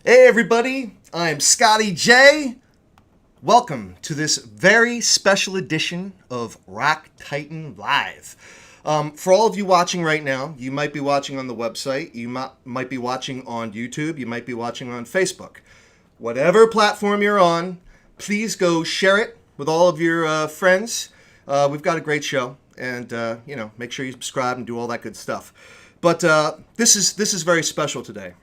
Hey everybody, I'm Scotty J. Welcome to this very special edition of Rock Titan Live. For all of you watching right now, you might be watching on the website, you might be watching on YouTube, you might be watching on Facebook. Whatever platform you're on, please go share it with all of your friends. We've got a great show, and make sure you subscribe and do all that good stuff. But this is very special today.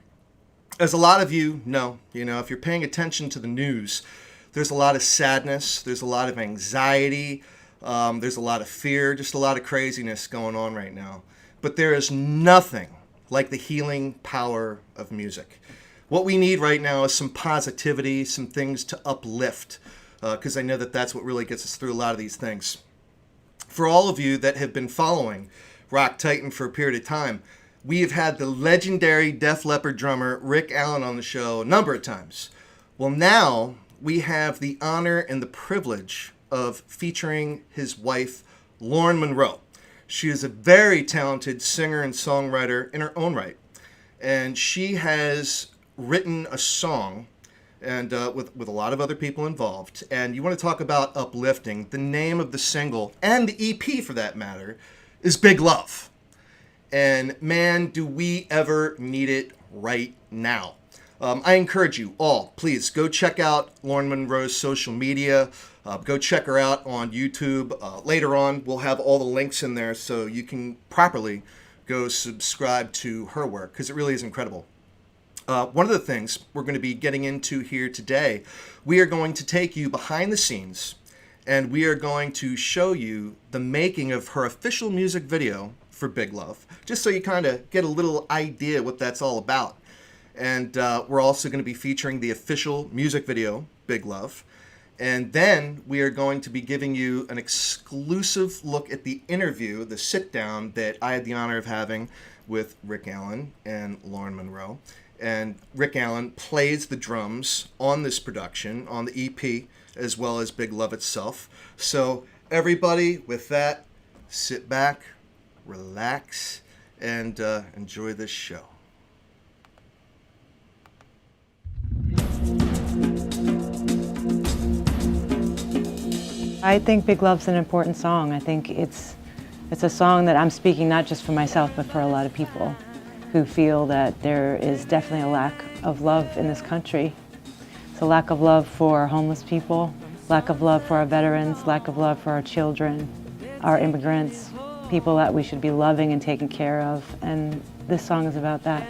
As a lot of you know, if you're paying attention to the news, there's a lot of sadness, there's a lot of anxiety, there's a lot of fear, just a lot of craziness going on right now. But there is nothing like the healing power of music. What we need right now is some positivity, some things to uplift, because I know that that's what really gets us through a lot of these things. For all of you that have been following Rock Titan for a period of time, we have had the legendary Def Leppard drummer Rick Allen on the show a number of times. Well, now we have the honor and the privilege of featuring his wife, Lauren Monroe. She is a very talented singer and songwriter in her own right. And she has written a song and with a lot of other people involved. And you want to talk about uplifting. The name of the single, and the EP for that matter, is Big Love. And man, do we ever need it right now. I encourage you all, please go check out Lauren Monroe's social media. Go check her out on YouTube. Later on, we'll have all the links in there so you can properly go subscribe to her work, because it really is incredible. One of the things we're going to be getting into here today, we are going to take you behind the scenes, and we are going to show you the making of her official music video for Big Love, just so you kind of get a little idea what that's all about. And we're also going to be featuring the official music video, Big Love. And then we are going to be giving you an exclusive look at the interview, the sit-down that I had the honor of having with Rick Allen and Lauren Monroe. And Rick Allen plays the drums on this production, on the EP, as well as Big Love itself. So everybody, with that, sit back, relax, and enjoy this show. I think Big Love's an important song. I think it's a song that I'm speaking not just for myself, but for a lot of people who feel that there is definitely a lack of love in this country. It's a lack of love for homeless people, lack of love for our veterans, lack of love for our children, our immigrants, people that we should be loving and taking care of, and this song is about that.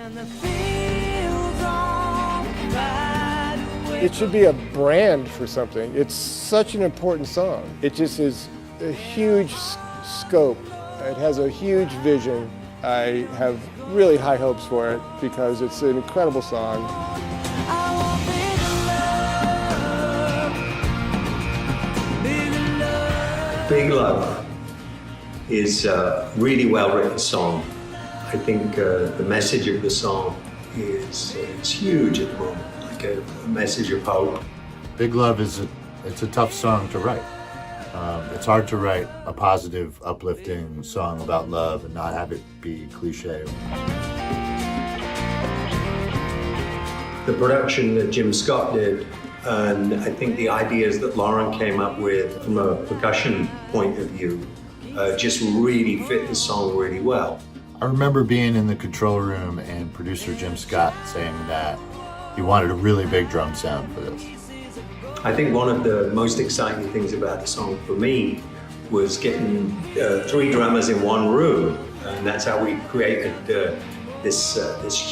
It should be a brand for something. It's such an important song. It just is a huge scope. It has a huge vision. I have really high hopes for it because it's an incredible song. Big Love is a really well-written song. I think the message of the song is huge at the moment, like a message of hope. Big Love it's a tough song to write. It's hard to write a positive, uplifting song about love and not have it be cliche. The production that Jim Scott did, and I think the ideas that Lauren came up with from a percussion point of view, just really fit the song really well. I remember being in the control room and producer Jim Scott saying that he wanted a really big drum sound for this. I think one of the most exciting things about the song for me was getting 3 drummers in one room, and that's how we created this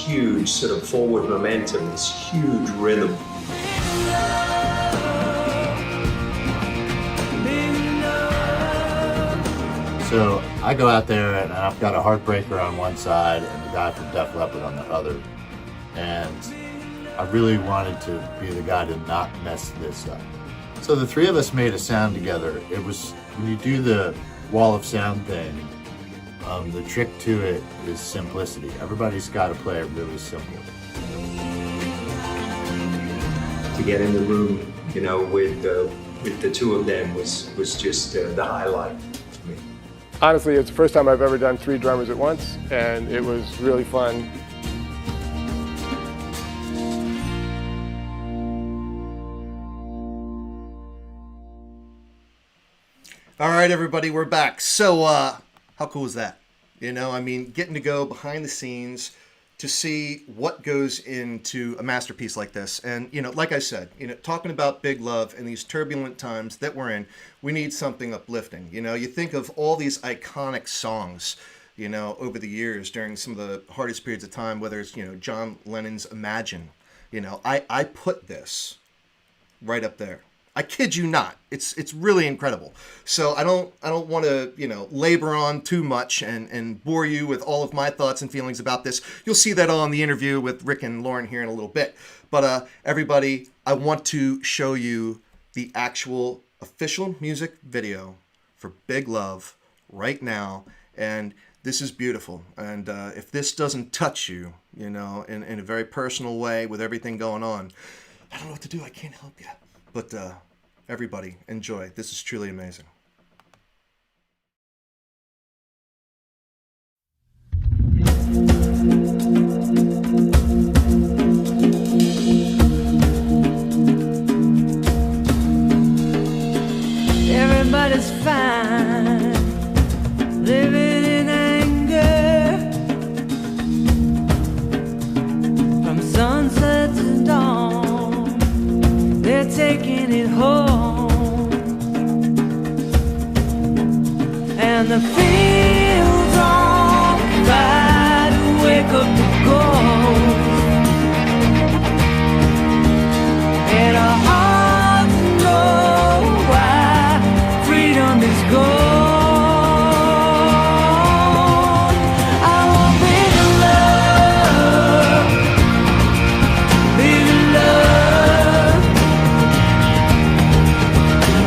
huge sort of forward momentum, this huge rhythm. So I go out there and I've got a heartbreaker on one side and the guy from Def Leppard on the other, and I really wanted to be the guy to not mess this up. So the three of us made a sound together. It was, when you do the wall of sound thing, the trick to it is simplicity. Everybody's got to play it really simple. To get in the room, with the two of them was just the highlight for me. Honestly, it's the first time I've ever done 3 drummers at once, and it was really fun. All right, everybody, we're back. So, how cool is that? You know, I mean, getting to go behind the scenes to see what goes into a masterpiece like this. And, you know, like I said, you know, talking about big love in these turbulent times that we're in, we need something uplifting. You know, you think of all these iconic songs, you know, over the years during some of the hardest periods of time, whether it's, you know, John Lennon's Imagine. You know, I put this right up there. I kid you not. It's really incredible. So I don't want to, you know, labor on too much and bore you with all of my thoughts and feelings about this. You'll see that all in the interview with Rick and Lauren here in a little bit. But everybody, I want to show you the actual official music video for Big Love right now. And this is beautiful. And if this doesn't touch you, you know, in a very personal way with everything going on, I don't know what to do. I can't help you. But everybody, enjoy. This is truly amazing. Everybody's fine, living in anger, from sunset to dawn, they're taking it home, and the fields on fire to wake up the ghost, and our hearts know why freedom is gone. I want bigger love, bigger love.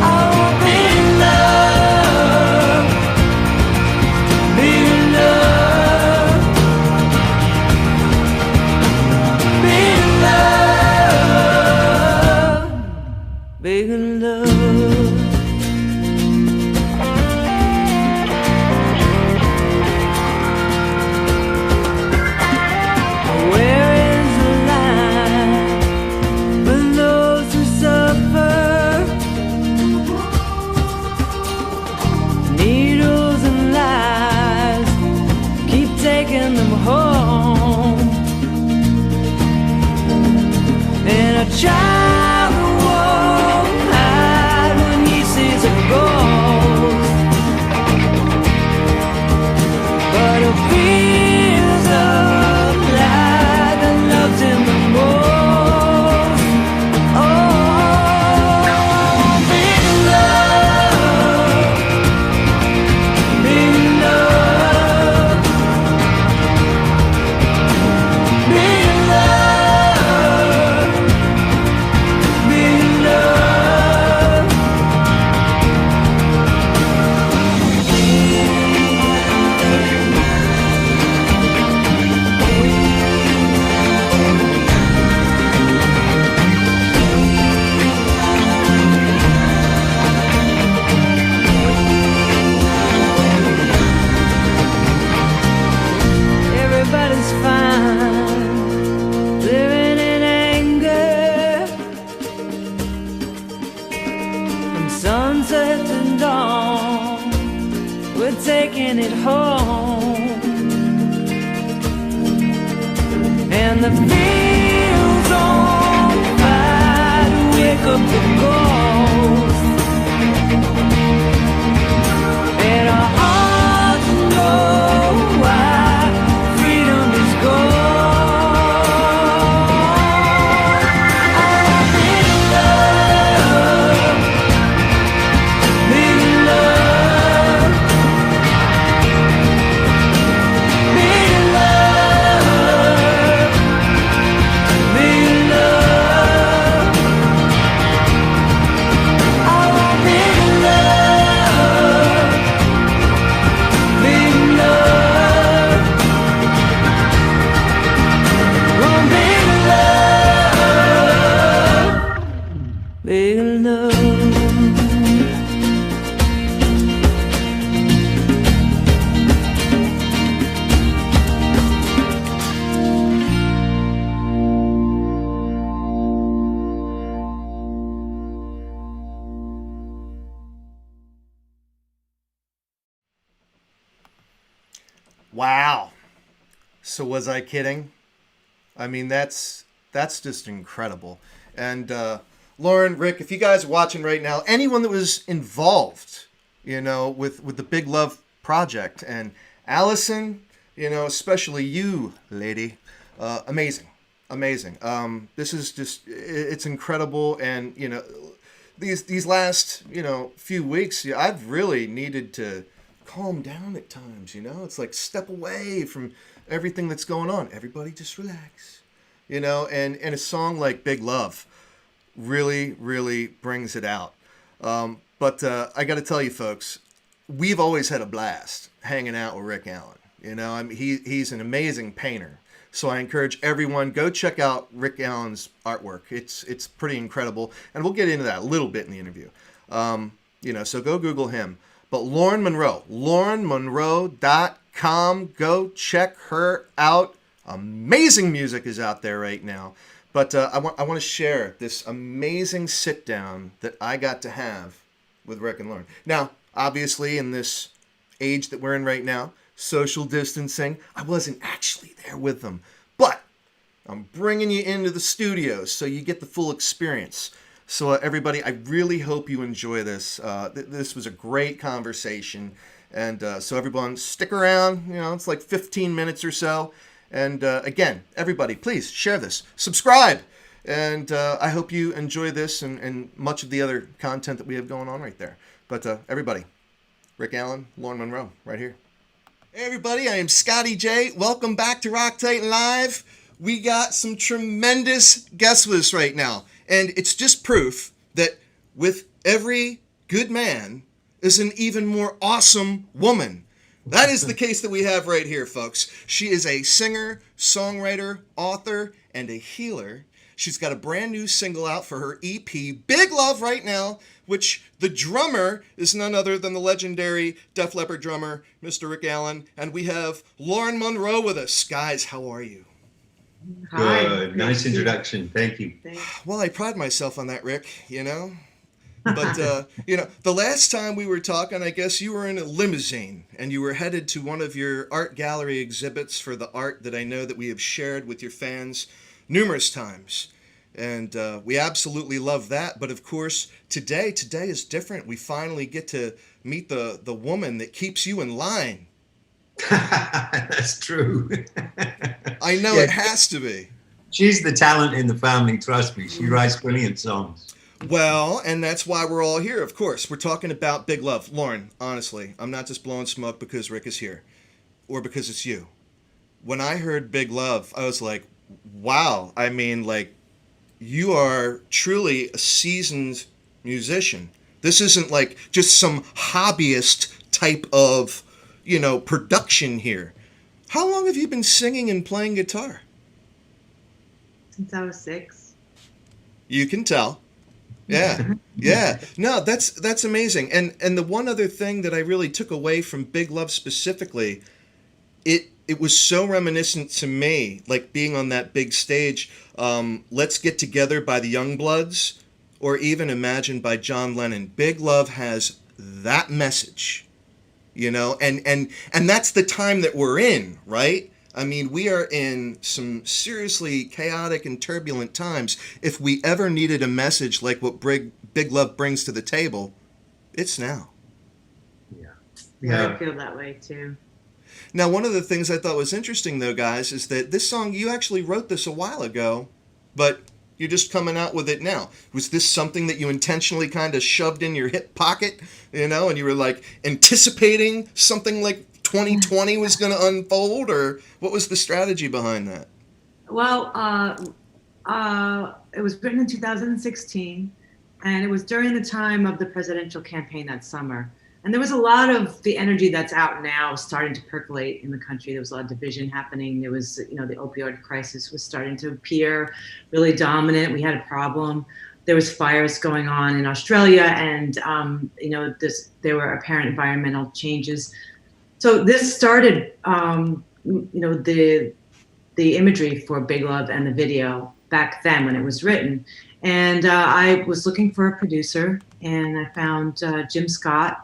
I want bigger love, bigger love, bigger love, bigger love. Where is the line for those who suffer? Needles and lies keep taking them home, and a child won't hide when he sees a ghost, but it feels alive and loves him the most. Oh, big love, big love, big love, big love. Everybody's fine, living in anger, from sunset to dawn, we're taking it home, and the fields on fire to wake up the ghost, and our hearts know why freedom is gone. I want big love, big love, big love, big love. Wow. So was I kidding? I mean, that's just incredible. And Lauren, Rick, if you guys are watching right now, anyone that was involved, with the Big Love project, and Allison, especially you, lady, amazing, amazing. This is just, it's incredible. And these last few weeks, I've really needed to calm down at times. It's like step away from everything that's going on. Everybody just relax. And a song like Big Love really, really brings it out. But I got to tell you, folks, we've always had a blast hanging out with Rick Allen. I mean, he's an amazing painter. So I encourage everyone, go check out Rick Allen's artwork. It's pretty incredible. And we'll get into that a little bit in the interview. So go Google him. But Lauren Monroe, laurenmonroe.com. Go check her out. Amazing music is out there right now. But I want to share this amazing sit down that I got to have with Rick and Lauren. Now, obviously, in this age that we're in right now, social distancing, I wasn't actually there with them. But I'm bringing you into the studio so you get the full experience. So everybody, I really hope you enjoy this. This was a great conversation. And so everyone, stick around. It's like 15 minutes or so. And again, everybody, please share this, subscribe, and I hope you enjoy this and much of the other content that we have going on right there. But everybody, Rick Allen, Lauren Monroe, right here. Hey everybody, I am Scotty J. Welcome back to Rock Titan Live. We got some tremendous guests with us right now, and it's just proof that with every good man is an even more awesome woman. That is the case that we have right here, folks. She is a singer, songwriter, author, and a healer. She's got a brand new single out for her EP, Big Love, right now, which the drummer is none other than the legendary Def Leppard drummer, Mr. Rick Allen. And we have Lauren Monroe with us. Guys, how are you? Hi. Good. Nice introduction. Thank you. Well, I pride myself on that, Rick, But, the last time we were talking, I guess you were in a limousine and you were headed to one of your art gallery exhibits for the art that I know that we have shared with your fans numerous times. And we absolutely love that. But, of course, today is different. We finally get to meet the woman that keeps you in line. That's true. I know it has to be. She's the talent in the family, trust me. She writes brilliant songs. Well, and that's why we're all here, of course. We're talking about Big Love. Lauren, honestly, I'm not just blowing smoke because Rick is here or because it's you. When I heard Big Love, I was like, wow. I mean, like, you are truly a seasoned musician. This isn't like just some hobbyist type of, production here. How long have you been singing and playing guitar? Since I was 6. You can tell. Yeah. No, that's amazing. And the one other thing that I really took away from Big Love specifically, it was so reminiscent to me, like being on that big stage, Let's Get Together by the Youngbloods, or even Imagine by John Lennon. Big Love has that message, and that's the time that we're in, right? I mean, we are in some seriously chaotic and turbulent times. If we ever needed a message like what Big Love brings to the table, it's now. Yeah, I feel that way too. Now, one of the things I thought was interesting, though, guys, is that this song, you actually wrote this a while ago, but you're just coming out with it now. Was this something that you intentionally kind of shoved in your hip pocket, and you were like anticipating something like 2020 was going to unfold, or what was the strategy behind that? Well, it was written in 2016, and it was during the time of the presidential campaign that summer. And there was a lot of the energy that's out now starting to percolate in the country. There was a lot of division happening. There was, the opioid crisis was starting to appear really dominant. We had a problem. There was fires going on in Australia, and, there were apparent environmental changes. So this started, the imagery for Big Love and the video back then when it was written. And I was looking for a producer, and I found Jim Scott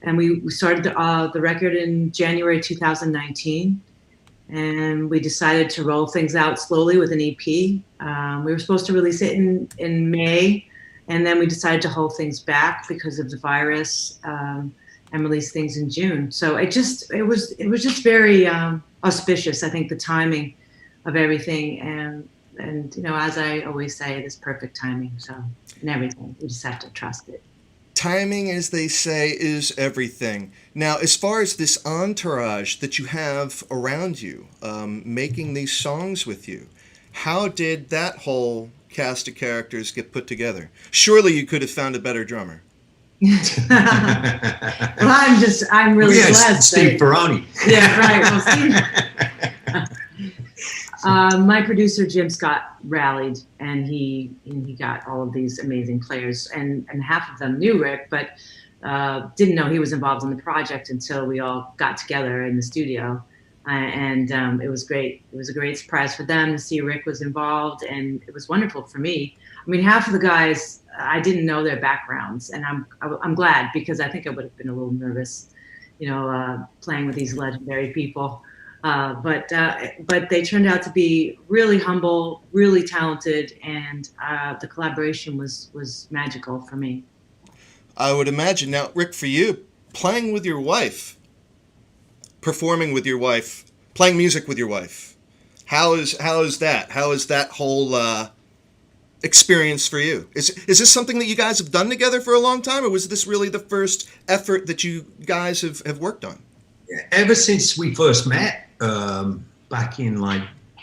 And we started the record in January 2019. And we decided to roll things out slowly with an EP. We were supposed to release it in May, and then we decided to hold things back because of the virus, and release things in June. So it was just very auspicious. I think the timing of everything, and you know, as I always say, this perfect timing. So in everything, we just have to trust it. Timing, as they say, is everything. Now, as far as this entourage that you have around you, making these songs with you, how did that whole cast of characters get put together? Surely you could have found a better drummer. Well, I'm really blessed. Steve Ferroni. Yeah, right. Well, Steve, my producer Jim Scott rallied, and he got all of these amazing players, and half of them knew Rick, but didn't know he was involved in the project until we all got together in the studio, and it was great. It was a great surprise for them to see Rick was involved, and it was wonderful for me. I mean, half of the guys I didn't know their backgrounds, and I'm glad, because I think I would have been a little nervous, you know, playing with these legendary people. But they turned out to be really humble, really talented, and the collaboration was magical for me. I would imagine. Now, Rick, for you, playing with your wife, performing with your wife, playing music with your wife, how is that? How is that whole experience for you? Is this something that you guys have done together for a long time, or was this really the first effort that you guys have worked on? Ever since we first met, back in like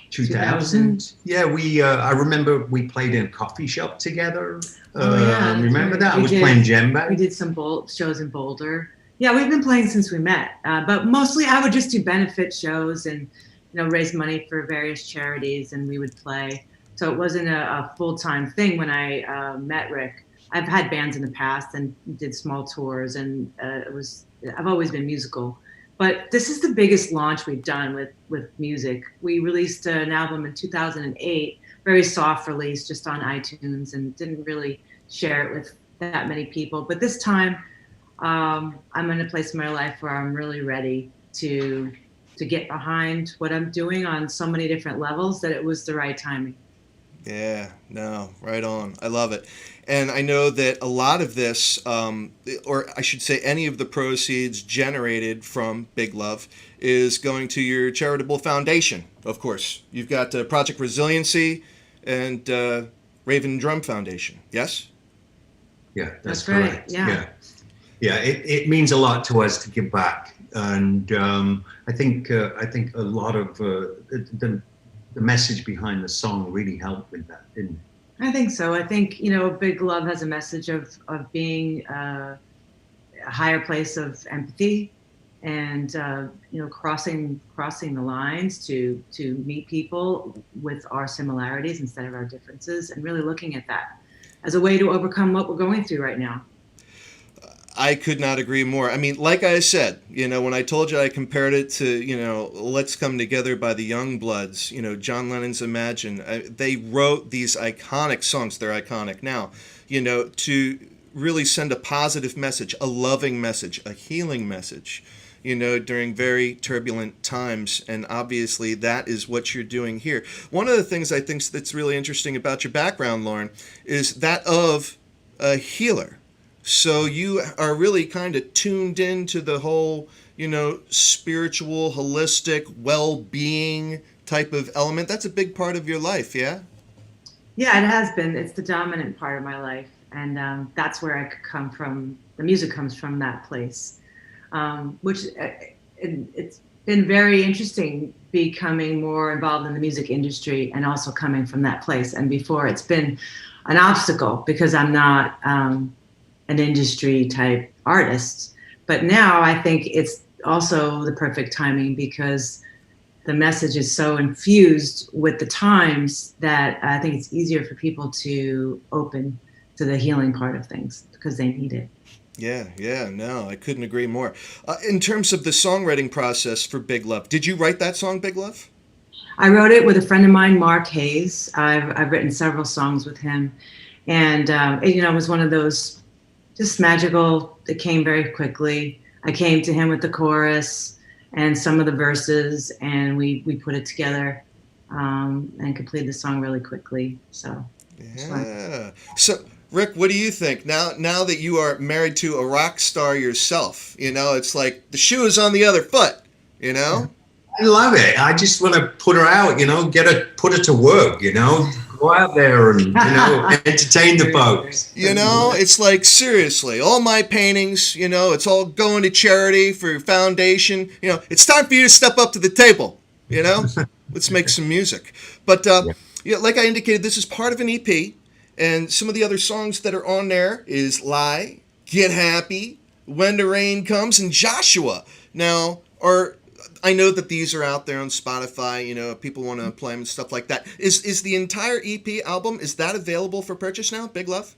2000. Yeah, I remember we played in a coffee shop together. Remember that? I was playing djembe. We did some shows in Boulder. Yeah, we've been playing since we met, but mostly I would just do benefit shows and, you know, raise money for various charities, and we would play. So it wasn't a full-time thing when I met Rick. I've had bands in the past and did small tours, and I've always been musical. But this is the biggest launch we've done with music. We released an album in 2008, very soft release, just on iTunes, and didn't really share it with that many people. But this time, I'm in a place in my life where I'm really ready to get behind what I'm doing on so many different levels that it was the right timing. Yeah, no, right on. I love it. And I know that a lot of this, or I should say any of the proceeds generated from Big Love, is going to your charitable foundation, of course. You've got Project Resiliency and Raven Drum Foundation, yes? Yeah, that's right. correct. Yeah. Yeah, it means a lot to us to give back. And I think a lot of the message behind the song really helped with that, didn't it? I think so. I think, you know, Big Love has a message of being a higher place of empathy, and you know, crossing the lines to meet people with our similarities instead of our differences, and really looking at that as a way to overcome what we're going through right now. I could not agree more. I mean, like I said, you know, when I told you I compared it to, you know, Let's Come Together by the Youngbloods, you know, John Lennon's Imagine, they wrote these iconic songs, they're iconic now, you know, to really send a positive message, a loving message, a healing message, you know, during very turbulent times. And obviously that is what you're doing here. One of the things I think that's really interesting about your background, Lauren, is that of a healer. So you are really kind of tuned into the whole, you know, spiritual, holistic, well-being type of element. That's a big part of your life, yeah? Yeah, it has been. It's the dominant part of my life. And that's where I could come from. The music comes from that place, which it's been very interesting becoming more involved in the music industry and also coming from that place. And before, it's been an obstacle because I'm not an industry type artist. But now I think it's also the perfect timing because the message is so infused with the times that I think it's easier for people to open to the healing part of things because they need it. Yeah, no, I couldn't agree more. In terms of the songwriting process for Big Love, did you write that song, Big Love? I wrote it with a friend of mine, Mark Hayes. I've written several songs with him. And, you know, it was one of those just magical. It came very quickly. I came to him with the chorus and some of the verses, and we put it together and completed the song really quickly. So it's fun. Yeah. So, Rick, what do you think now that you are married to a rock star yourself? You know, it's like the shoe is on the other foot. You know. I love it. I just want to put her out, put her to work, go out there and, entertain the folks. You know, it's like, seriously, all my paintings, it's all going to charity for your foundation. It's time for you to step up to the table, Let's make some music. But, like I indicated, this is part of an EP, and some of the other songs that are on there is Lie, Get Happy, When the Rain Comes, and Joshua. Now, I know that these are out there on Spotify, people want to play them and stuff like that. Is the entire EP album, is that available for purchase now, Big Love?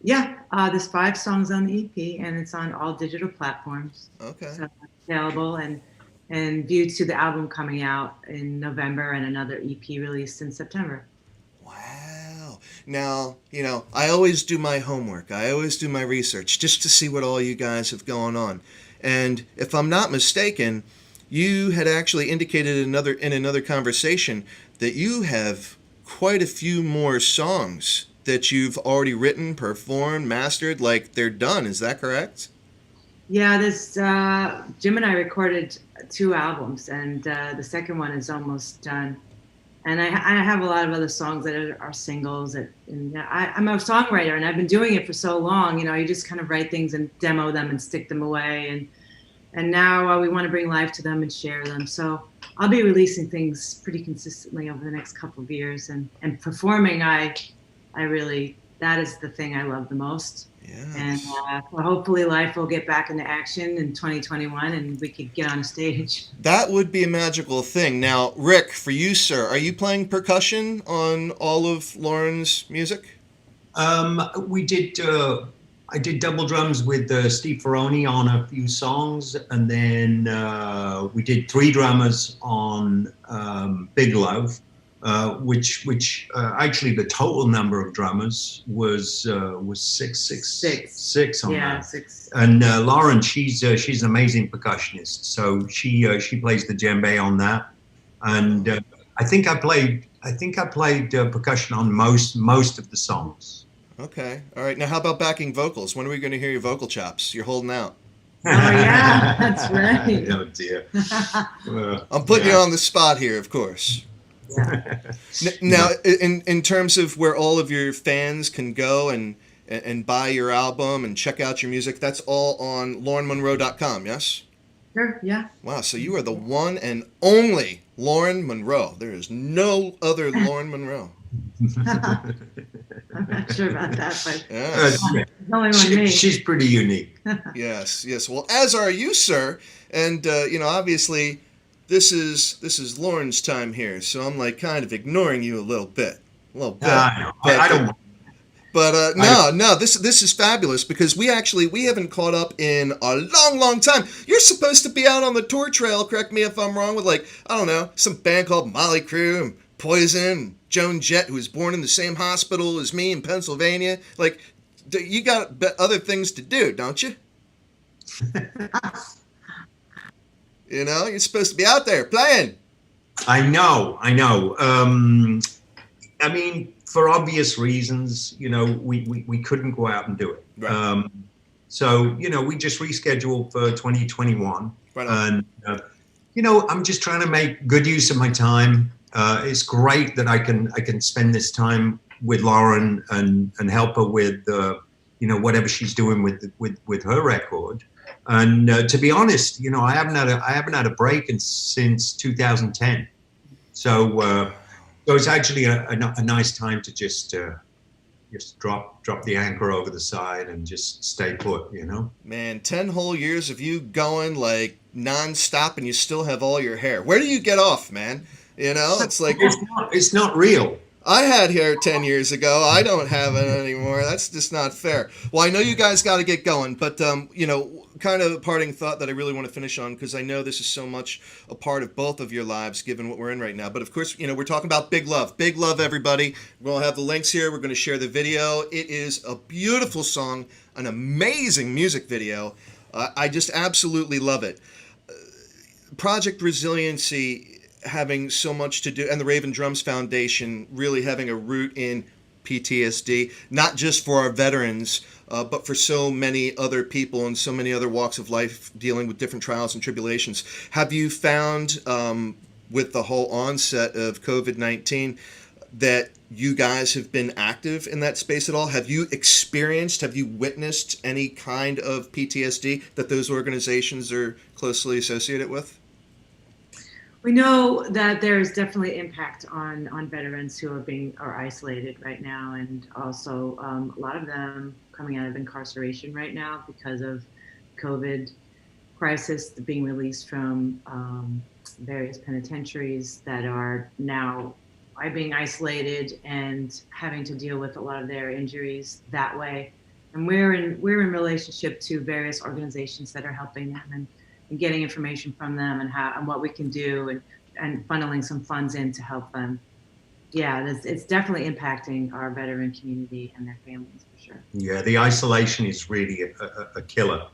Yeah, there's 5 songs on the EP, and it's on all digital platforms. Okay. So it's available, and views to the album coming out in November, and another EP released in September. Wow. Now, I always do my homework. I always do my research just to see what all you guys have going on. And if I'm not mistaken, you had actually indicated in another conversation that you have quite a few more songs that you've already written, performed, mastered, like they're done. Is that correct? Yeah, there's Jim and I recorded 2 albums, and the second one is almost done. And I have a lot of other songs that are singles. I'm a songwriter, and I've been doing it for so long. You just kind of write things and demo them and stick them away. And now we want to bring life to them and share them. So I'll be releasing things pretty consistently over the next couple of years. And performing, I really, that is the thing I love the most. Yes. And hopefully life will get back into action in 2021 and we could get on a stage. That would be a magical thing. Now, Rick, for you, sir, are you playing percussion on all of Lauren's music? I did double drums with Steve Ferroni on a few songs, and then we did 3 drummers on Big Love, which actually the total number of drummers was six on that. 6. And Lauren, she's an amazing percussionist, so she plays the djembe on that, and I think I played percussion on most of the songs. Okay. All right. Now, how about backing vocals? When are we going to hear your vocal chops? You're holding out. Oh, yeah, that's right. Oh, dear. I'm putting you on the spot here, of course. Yeah. Now, in terms of where all of your fans can go and buy your album and check out your music, that's all on laurenmonroe.com, yes? Sure, yeah. Wow, so you are the one and only Lauren Monroe. There is no other Lauren Monroe. I'm not sure about that, but Yes. there's only one me. She's pretty unique. Yes. Well, as are you, sir. And obviously, this is Lauren's time here, so I'm like kind of ignoring you a little bit. I don't. But no, this is fabulous because we haven't caught up in a long time. You're supposed to be out on the tour trail. Correct me if I'm wrong. With some band called Molly Crew and Poison. Joan Jett, who was born in the same hospital as me in Pennsylvania. Like, you got other things to do, don't you? You're supposed to be out there playing. I know. I mean, for obvious reasons, we couldn't go out and do it. Right. So, we just rescheduled for 2021. Right on. And, I'm just trying to make good use of my time. It's great that I can spend this time with Lauren and help her with whatever she's doing with her record. And to be honest, I haven't had a break since 2010. So it's actually a nice time to just drop the anchor over the side and just stay put. Man, 10 whole years of you going like nonstop, and you still have all your hair. Where do you get off, man? It's like it's not real. I had hair 10 years ago. I don't have it anymore. That's just not fair. Well, I know you guys got to get going, but, kind of a parting thought that I really want to finish on, because I know this is so much a part of both of your lives, given what we're in right now. But, of course, we're talking about Big Love. Big Love, everybody. We'll have the links here. We're going to share the video. It is a beautiful song, an amazing music video. I just absolutely love it. Project Resiliency having so much to do, and the Raven Drums Foundation really having a root in PTSD, not just for our veterans, but for so many other people and so many other walks of life dealing with different trials and tribulations. Have you found, with the whole onset of COVID-19, that you guys have been active in that space at all? Have you witnessed any kind of PTSD that those organizations are closely associated with? We know that there is definitely impact on veterans who are isolated right now, and also a lot of them coming out of incarceration right now because of COVID crisis, being released from various penitentiaries that are now being isolated and having to deal with a lot of their injuries that way. And we're in relationship to various organizations that are helping them and getting information from them and what we can do and funneling some funds in to help them. Yeah, it's definitely impacting our veteran community and their families for sure. Yeah, the isolation is really a killer.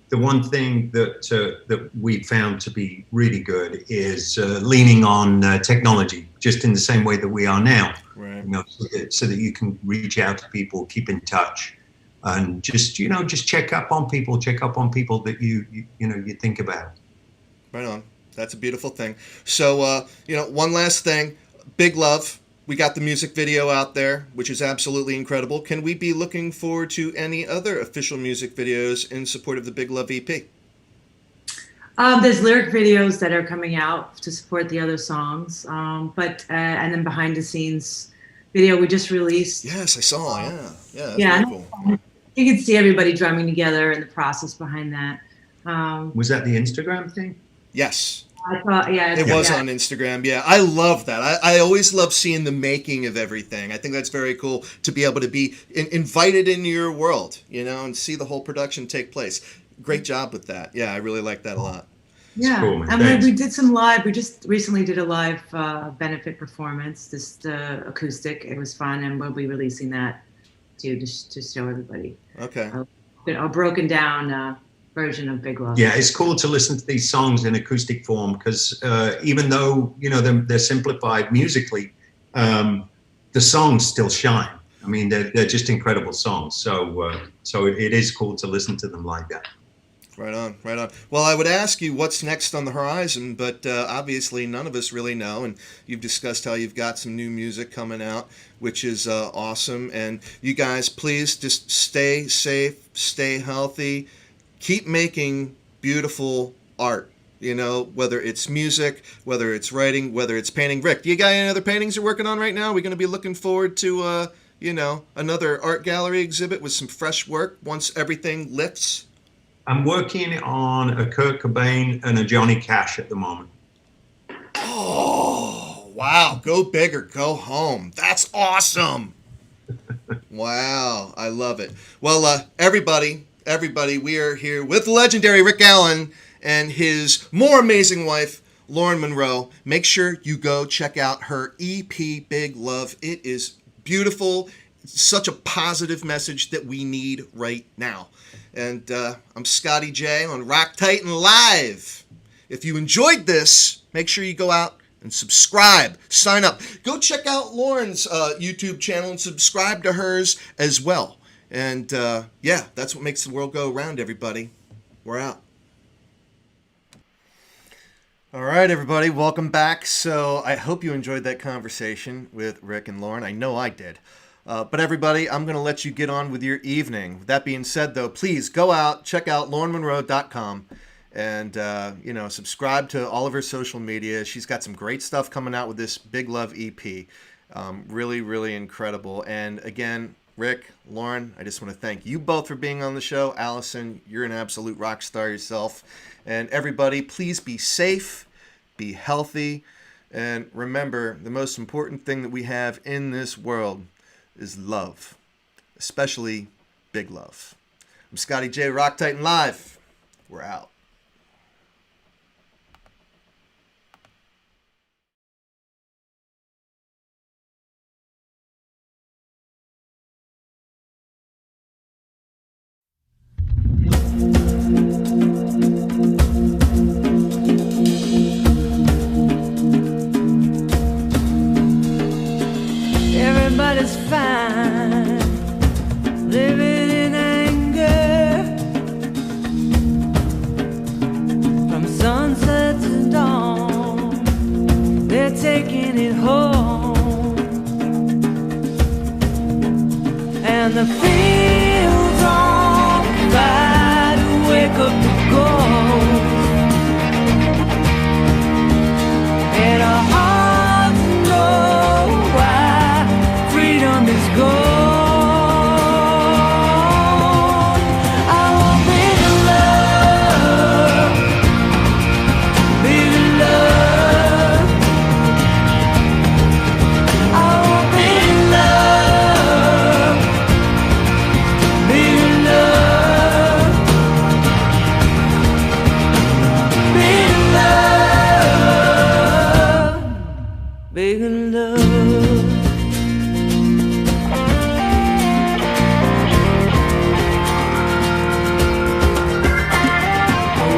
The one thing that we found to be really good is leaning on technology, just in the same way that we are now. Right. You know, so that you can reach out to people, keep in touch, and just check up on people that you think about. Right on. That's a beautiful thing. So, one last thing. Big love. We got the music video out there, which is absolutely incredible. Can we be looking forward to any other official music videos in support of the Big Love EP? There's lyric videos that are coming out to support the other songs, and then behind the scenes video we just released. Yes, I saw. Yeah, that's Yeah, very cool. You can see everybody drumming together and the process behind that. Was that the Instagram thing? Yes. I thought, yeah, It was on Instagram. Yeah, I love that. I always love seeing the making of everything. I think that's very cool to be able to be invited into your world, and see the whole production take place. Great job with that. Yeah, I really like that a lot. Yeah, cool, man. and Thanks. we did some live. We just recently did a live benefit performance, just acoustic. It was fun, and we'll be releasing that too, to show everybody. Okay. A broken down version of Big Love. Yeah, it's cool to listen to these songs in acoustic form because even though they're simplified musically, the songs still shine. I mean, they're just incredible songs. So it is cool to listen to them like that. Right on, right on. Well, I would ask you what's next on the horizon, but obviously none of us really know. And you've discussed how you've got some new music coming out, which is awesome. And you guys, please just stay safe, stay healthy. Keep making beautiful art, whether it's music, whether it's writing, whether it's painting. Rick, do you got any other paintings you're working on right now? Are we going to be looking forward to, another art gallery exhibit with some fresh work once everything lifts? I'm working on a Kurt Cobain and a Johnny Cash at the moment. Oh, wow. Go big or go home. That's awesome. Wow. I love it. Well, everybody, we are here with the legendary Rick Allen and his more amazing wife, Lauren Monroe. Make sure you go check out her EP, Big Love. It is beautiful. It's such a positive message that we need right now. And I'm Scotty J on Rock Titan Live. If you enjoyed this, make sure you go out and subscribe, sign up. Go check out Lauren's YouTube channel and subscribe to hers as well. And that's what makes the world go around, everybody. We're out. All right, everybody, welcome back. So I hope you enjoyed that conversation with Rick and Lauren. I know I did. But everybody, I'm going to let you get on with your evening. With that being said, though, please go out, check out laurenmonroe.com, and subscribe to all of her social media. She's got some great stuff coming out with this Big Love EP. Really, really incredible. And again, Rick, Lauren, I just want to thank you both for being on the show. Allison, you're an absolute rock star yourself. And everybody, please be safe, be healthy, and remember, the most important thing that we have in this world is love, especially big love. I'm Scotty J, Rock Titan Live. We're out. Everybody's fine, living in anger, from sunset to dawn, they're taking it home, and the fields on fire to wake up the ghost, and our hearts know why freedom is gone. I want bigger love, bigger love. I want bigger love, bigger love, bigger love, bigger love.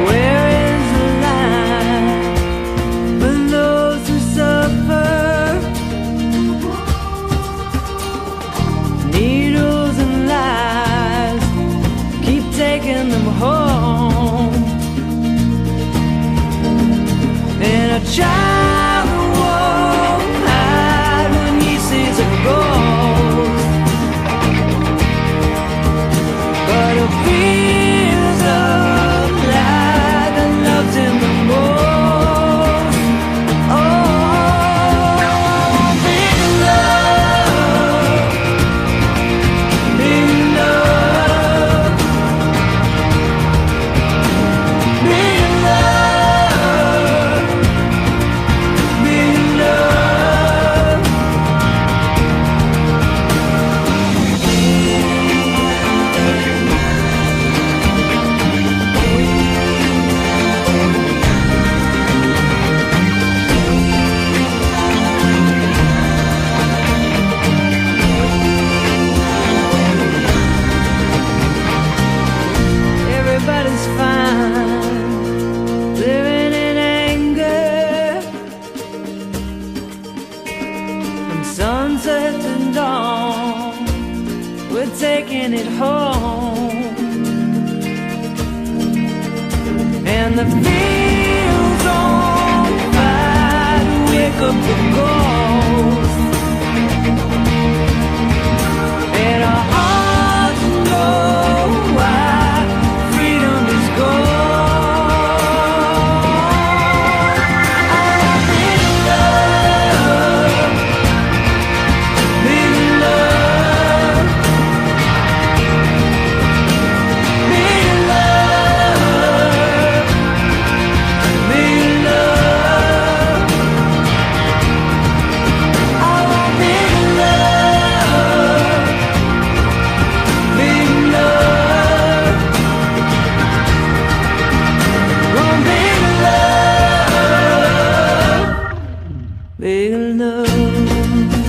Where is the line for those who suffer? Needles and lies keep taking them home, and a child won't hide when he sees a ghost, but a feels alive and loves him the most. Oh, big love, big love, big love, big love. Everybody's fine, living in anger, from sunset to dawn, we're taking it home, and the fields on fire to wake up the ghost, and our hearts know why freedom is gone. I want bigger love, bigger love, bigger love, bigger love. I want bigger love, bigger love. Want bigger love, bigger love.